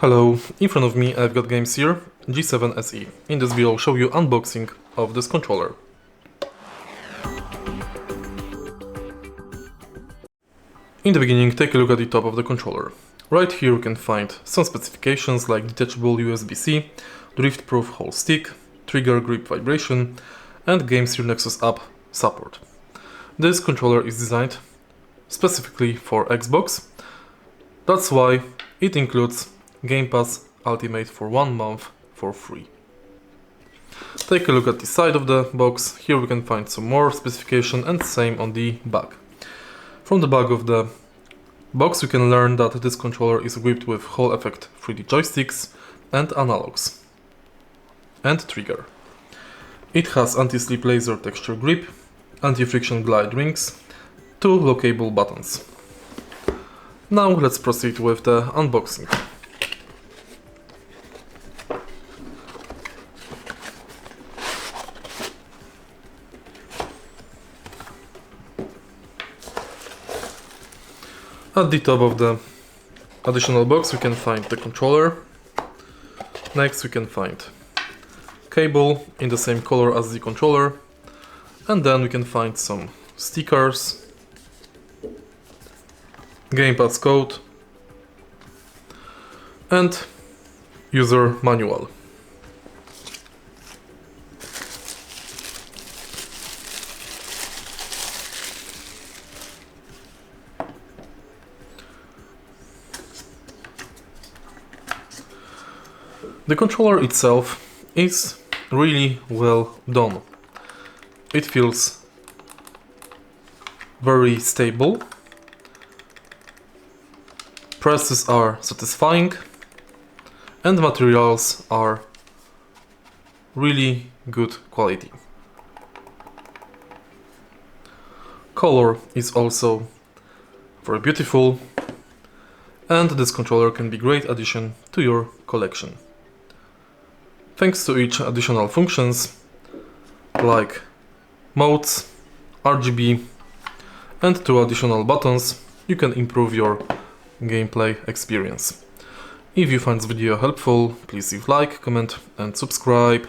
Hello, in front of me I've got GameSir G7 SE. In this video I'll show you unboxing of this controller. In the beginning, take a look at the top of the controller. Right here you can find some specifications like detachable USB-C, drift-proof whole stick, trigger grip vibration, and GameSir Nexus app support. This controller is designed specifically for Xbox. That's why it includes Game Pass Ultimate for 1 month for free. Take a look at the side of the box. Here we can find some more specification and same on the back. From the back of the box you can learn that this controller is equipped with Hall Effect 3D joysticks and analogs and trigger. It has anti-slip laser texture grip, anti-friction glide rings, 2 lockable buttons. Now let's proceed with the unboxing. At the top of the additional box we can find the controller. Next we can find cable in the same color as the controller, and then we can find some stickers, Game Pass code and user manual. The controller itself is really well done. It feels very stable. Presses are satisfying and materials are really good quality. Color is also very beautiful, and this controller can be a great addition to your collection. Thanks to each additional functions like modes, RGB and 2 additional buttons, you can improve your gameplay experience. If you find this video helpful, please leave like, comment and subscribe.